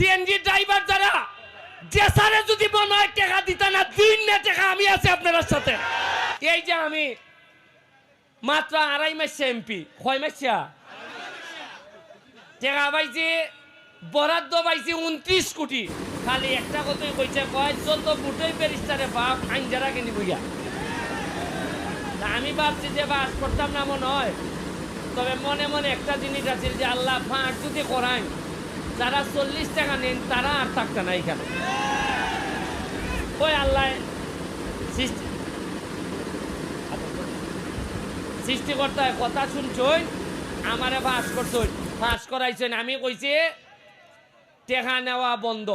CNG driver যারা যে স্যারে যদি মনে হয় টাকা দিতা না দিন না টাকা আমি আছি আপনার সাথে। এই যে আমি মাত্র 2.5 মাস এমপি, কয় মাসিয়া টাকা পাইছি, বরাদ্দ পাইছি 29 কোটি। খালি একটা কথাই কইছে, কয় যত বুটই ব্যারিস্টারে বাপ আইন যারা কিনি বুঝা। আমি ভাবছি যে বাস করতাম না মনে হয়, তবে মনে মনে একটা জিনিস আছে যে আল্লাহ ফাঁক যদি করাই, যারা 40 টাকা নেন তারা আর থাকতে না এখানে। ওই আল্লাহ সৃষ্টিকর্তায় কথা শুনছই, আমারে ফাঁস করছই, ফাঁস করাইছেন। আমি কইছি টেকা নেওয়া বন্ধ,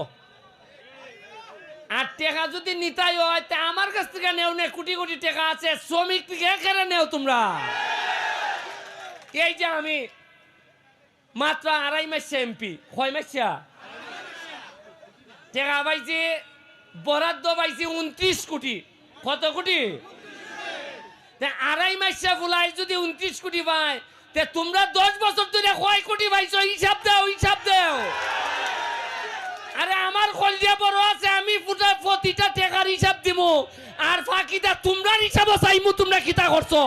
আর টেকা যদি নিতাই হয় তা আমার কাছ থেকে নেও নে, কোটি কোটি টাকা আছে, শ্রমিক থেকে কেন নেও তোমরা? এই যে আমি মাত্র 2.5 মাস এমপি, কয় মাসিয়া টাকা পাইছি, বরাদ্দ পাইছি 29 কোটি। কত কোটি? 2.5 মাসে ফুলাই যদি 29 কোটি পায়, তে তোমরা 10 বছর ধরে কয় কোটি পাইছো হিসাব দাও, হিসাব দাও। আরে আমার কলজিয়া বড় আছে, আমি প্রতিটা টাকার হিসাব দিব, আর ফাঁকিটা তোমরা হিসাব চাইমু। তোমরা কিতা করছো?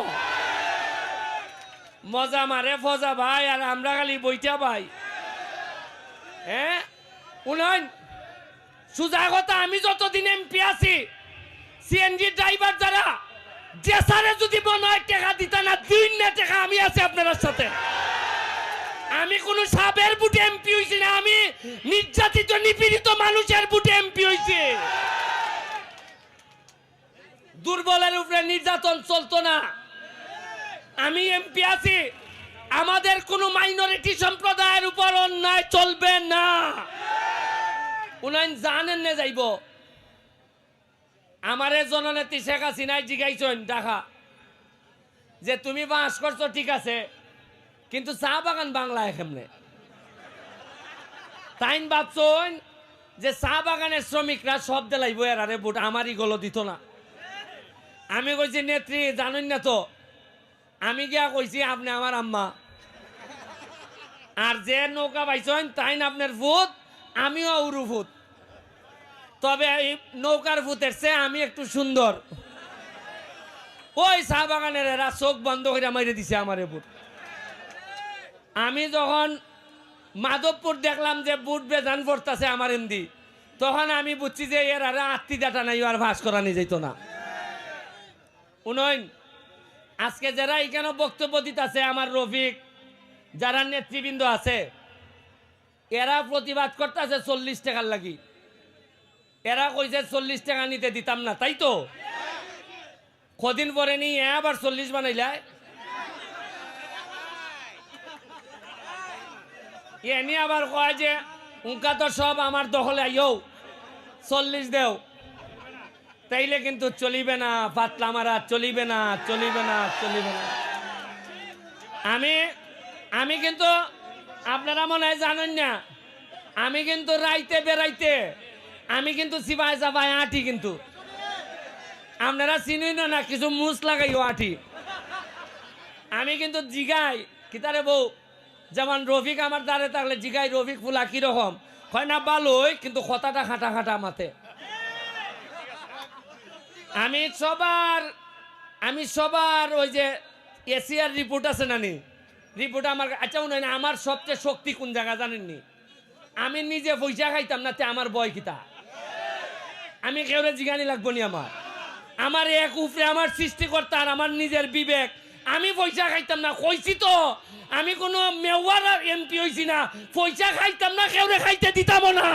মজা মারে ফজা ভাই, আর আমরা খালি বইটা ভাই। হ্যাঁ উন্নয়ন সুজা কথা, আমি যতদিন এমপি আছি সিএনজি ড্রাইভার যারা যে স্যারে যদি মনে হয় টাকা দিতা না দিন না টাকা আমি আছি আপনার সাথে। আমি কোন সাবের বুটে এমপি হইছি না, আমি নির্যাতিত নিপীড়িত মানুষের বুটে এমপি হইছি। দুর্বলের উপরে নির্যাতন চলতো না। আমি এমপি আছি, আমাদের কোন মাইনরিটি সম্প্রদায়ের উপর অন্যায় চলবে না। উনাইন জানেন না যাইব। আমারে জননেত্রী শেখ হাসিনাই জিগাইছেন দেখা যে তুমি বাস করছো ঠিক আছে, কিন্তু চা বাগান বাংলায় কেমনে? তাইন ভাবছেন যে চা বাগানের শ্রমিকরা সব দেলাইব, এরারে ভোট আমারই গলো দিত না। আমি কইছি নেত্রী জানেন না তো, আমি গিয়া কইছি আপনি আমার আম্মা, আর যে নৌকা পাইছেন তাইন আপনার ভূত, আমিও উরু ভূত, তবে এই নৌকার ভূতের চেয়ে আমি একটু সুন্দর। ওই চা বাগানের এরা চোখ বন্ধ করে মাইরে দিছে আমার ভূত। আমি যখন মাধবপুর দেখলাম যে বুট বেজান পড়তেছে আমার এমদি, তখন আমি বুঝছি যে এর আর আত্মীয়তা নাই, আর ভাস করা নিয়ে যেত না। উন্নয়ন আজকে যারা এখানে বক্তব্য দিতেছে, আমার রফিক, যারা নেতৃবৃন্দ আছে, এরা প্রতিবাদ করতেছে 40 টাকার লাগি। এরা কইছে 40 টাকা নিতে দিতাম না, তাই তো? কদিন পরে নি আবার 40 বানাইলায়। এনি আবার কয় যে উনকা তো সব আমার দখলে আইও, 40 দেও, তাইলে কিন্তু চলিবে না, পাতলা মারা চলিবে না, চলিবে না, চলিবে না। আমি কিন্তু আপনারা মনে হয় জানেন না, আমি কিন্তু রাইতে বেড়াইতে আমি কিন্তু সিবাই যাবাই আটি, কিন্তু আপনারা চিনি না কিছু মুস লাগাইও আটি। আমি কিন্তু জিগাই কিতারে বউ, যেমন রফিক আমার দ্বারে থাকলে জিগাই রফিক ফুলা কিরকম, হয় না ভালোই, কিন্তু কথাটা খাটা খাটা মাথে। আমি সবার ওই যে এশিয়ার রিপোর্ট আছে নানি, রিপোর্ট আমার আচ্ছা উনি আমার সবচেয়ে শক্তি কোন জায়গা জানেননি? আমি নিজে পয়সা খাইতাম না, তে আমার বয় কিতা? আমি কেউরে জিগানি লাগবো নি? আমার এক উপরে আমার সৃষ্টিকর্তা আর আমার নিজের বিবেক। আমি পয়সা খাইতাম না, কইছি তো, আমি কোনো মেওয়ার এমপি হইছি না, পয়সা খাইতাম না, কেউরে খাইতে দিতাম না।